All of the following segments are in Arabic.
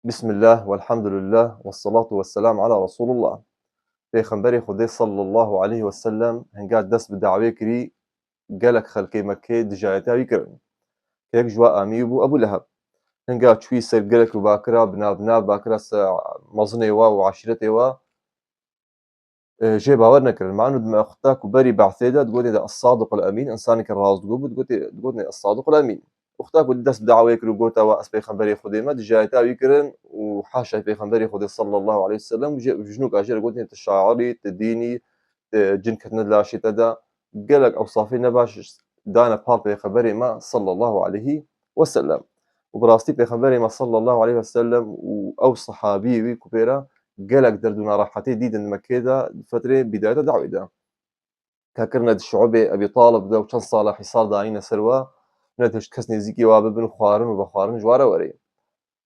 بسم الله والحمد لله والصلاة والسلام على رسول الله. پیغمبری خدای صلی الله علیه و سلم هنگا دست به دعوی کری گلک خلقی مکه دجایتاوی کرن که یک جوا آمی بو ابو لهب هنگا چوی سر گلک و باکرا بنا باکرا مزنی و عشیرتی و جێ باوەڕ نەکردن معنو ختا و بەری بەعثێدا دگوتێ الصادق الأمين ئەنسانێکی ڕاستگۆ بوو دگوتێ الصادق الأمين وختا و دەست داوای کرد و گوتەوە ئەس پێغەمبەری خودێمە دژایەتاوی کردن و حاشا پێغەمبەری خودی صلی الله عليه وسلم ژنوک ئاژێر گوتێ تشاعری تدینی جنکردنە لاشێتەدا گەلک ئەوسافی نەباش دانە پاڵ پێغەمبەری ما صلی الله عليه وسلم و بڕاستی پێغەمبەری ما صلی الله عليه وسلم و ئەو سەحابی وی کوپێرە gelek derd û narahetê dîdin Mekkê de fetrê bîdayeta dawî de kekirine di şuebê Ebî Talib de û çend sala hîsar danîne ser we ne tişt kes nêzîkî wa bibin û xwarin û vexwarin ji ware were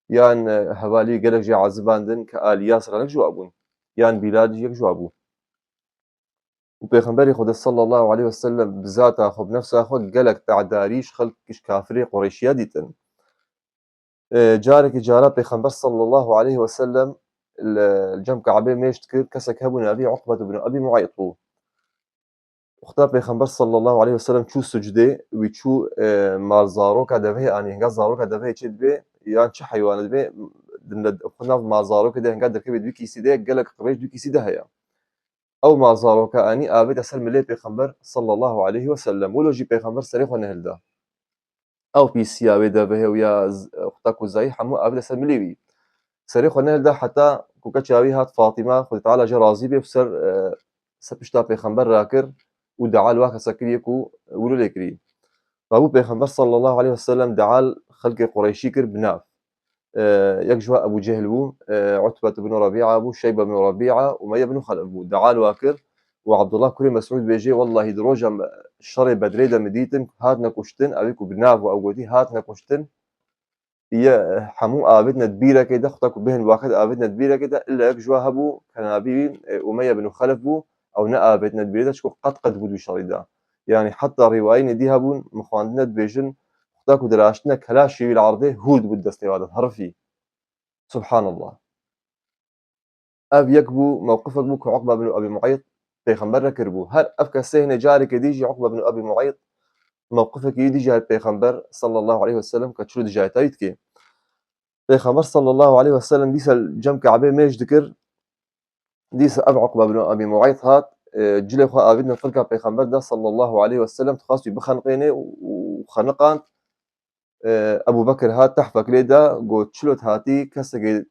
yan hevalî gelek jî eziban din ke alî Yasir hinek ji wa bûn yan Bîlal jî yek ji wa bû û pêxemberê Xwedê sallallahu aleyhi ve sellem bi zata xwe bi nefsa xwe gelek te'darî ji xelkî ji kafirê Qureyşiya dîtin carekî cara pêxember sallallahu aleyhi ve sellem الجەم کەعبێ مێشت کرد کەسێک هەبوو ناوی عوقبەت بن ئەبی معەیط بوو وختا پێغەمبەر صلی الله عليه وسلم چوو سوجدێ وی چوو مال زارۆکە دەبێ ئانی هەنگا زارۆکە دەبێ چێت بێ یان چه حیوانت بێ ناو مال زارۆکە دێ هەنگا دەکەوێت دوی کیسی دێ گەلک قڕێش دوی کیسی دە هەیە ئەو مال زارۆکە ئانی ئاوێتە سەر ملێ پێغەمبەر صلی الله عليه وسلم ولۆژی پێغەمبەر سەرێ خۆ نەهێلدا ئەو پیسیاوێ دەبێ و یا خوتا کوزایی هەموو ئاوێتە سەر ملێوی سەرێ خۆ نەهێلدا حتا کوکە چاوی هات فاتیما خودی تعالی جە رازی بێ سەر پشتا پێغەمبەر راکرد و دعال وا کەسە کردیەک و ولو لێ کردی فابوو پێغەمبەر صلی الله عليه وسلم دعال خەلکی قوڕیشی کرد بناو یەک جوا ئەبوو جەهل بوو عوتبەت بن رەبیعە بوو شەیبە بن رەبیعە ومەیە بن خەلەف بوو دعال وا کرد و عەبدوڵڵاه کوڕی مەسعود بێژێ وەڵڵاهی درۆژە شەڕێ بەدرێ دەمدیتن هاتنە کوشتن ئەوێک و بناو و ئەو گوتی هاتنە کوشتن هەموو ئاوێتنە بیرەکەیدا خوتا و بهێن واقعیت ئاوێتنە بیرەکەیدا إلا یەک جوا هەبوو کە ناوی ئومەیە بن خەلەف بوو ئەو نە ئاوێتنە بیرەدا چکۆ قەت بوو دوی شەڕیدا يعني حتى رواية ندي هبون مخواندنا دبيجن خداك ودراشتنا كلاشي العرضي هود بالدستي هذا هرفي سبحان الله أب يكبو موقفك بو كعقبة بن أبي معيط بيخنبر كربو هل أفكا سهن جارك ديجي عقبة بن أبي معيط موقفك يدي جهة بيخنبر صلى الله عليه وسلم كتشرو دي جهة تايتكي بيخنبر صلى الله عليه وسلم ديس الجم كعبي ميش ذكر ديس أب عقبة بن أبي معيط هات جلي خو آبدنا فرقة بيخنبر ده صلى الله عليه وسلم تخاصي بخنقيني وخنقان أبو بكر هات تحفك ليدا قلت شلوت هاتي كسر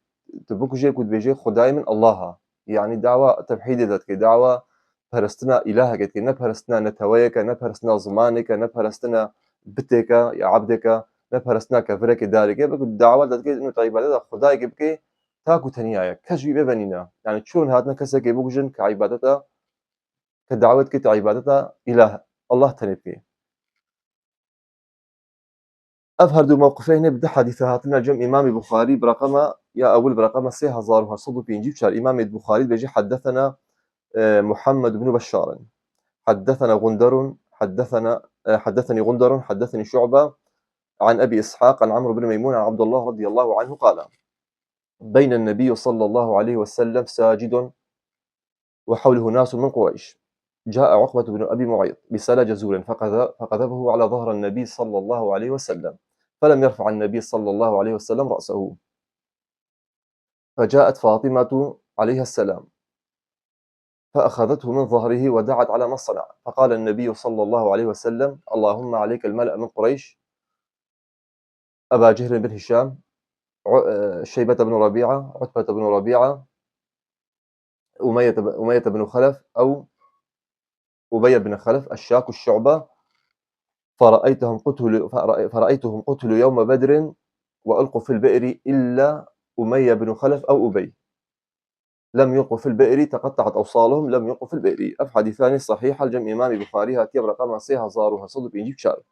تبوكجي كنت بيجي خداي من الله يعني دعوة توحيد ذاتك دعوة پرستنا إلهك كي نپرستنا نتويك نپرستنا زمانك نپرستنا بتك يا عبدك نپرستنا كفرك دارك بقول دعوة ذاتك إنه تعبادة خداي كبكي تاكو تنيايا كجوي ببنينا يعني شلون هاتنا كسر كي بوجن كعبادته كدعوتك تعبادته إله الله تنبكي أظهر دو موقفين بدا حديثاتنا جمع إمام البخاري برقم يا أول برقم 3805 شار إمام البخاري بيجي حدثنا محمد بن بشار حدثنا غندر حدثني غندر حدثني شعبة عن أبي إسحاق عن عمرو بن ميمون عن عبد الله رضي الله عنه قال بين النبي صلى الله عليه وسلم ساجد وحوله ناس من قريش جاء عقبة بن أبي معيط بسال جزور فقذفه على ظهر النبي صلى الله عليه وسلم فلم يرفع النبي صلى الله عليه وسلم رأسه فجاءت فاطمة عليها السلام فأخذته من ظهره ودعت على ما صنع فقال النبي صلى الله عليه وسلم اللهم عليك الملأ من قريش أبا جهل بن هشام شيبة بن ربيعة عتبة بن ربيعة أمية بن خلف أو أبي بن خلف الشاك الشعبة فرأيتهم قتلوا يوم بدر وألقوا في البئر إلا أمية بن خلف أو أبي لم يلقوا في البئر تقطعت أوصالهم لم يلقوا في البئر أف حديثان صحيح الجمع إمام البخاري هاتي برقم 3000 بشار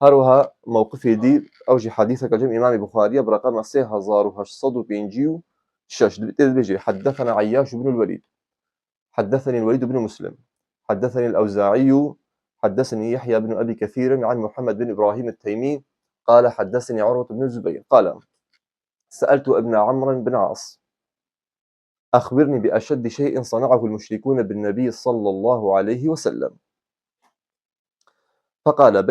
هروها موقفي دي أوجي حديثك الجمع إمام البخاري برقم 3805 شاش بيجي حدثنا عياش بن الوليد حدثني الوليد بن مسلم حدثني الأوزاعي حدثني يحيى بن أبي كثير عن محمد بن إبراهيم التيمي قال حدثني عروة بن الزبير قال سألت ابن عمرو بن عاص: أخبرني بأشد شيء صنعه المشركون بالنبي صلى الله عليه وسلم. فقال: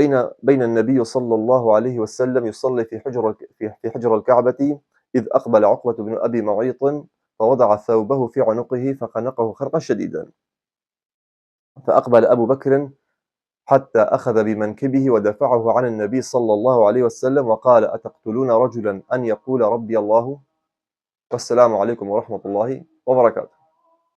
بين النبي صلى الله عليه وسلم يصلي في حجر الكعبة، إذ أقبل عقبة بن أبي معيط فوضع ثوبه في عنقه فخنقه خرقا شديدا، فأقبل أبو بكر حتى أخذ بمنكبه ودفعه عن النبي صلى الله عليه وسلم وقال: أتقتلون رجلا أن يقول ربي الله؟ والسلام عليكم ورحمة الله وبركاته.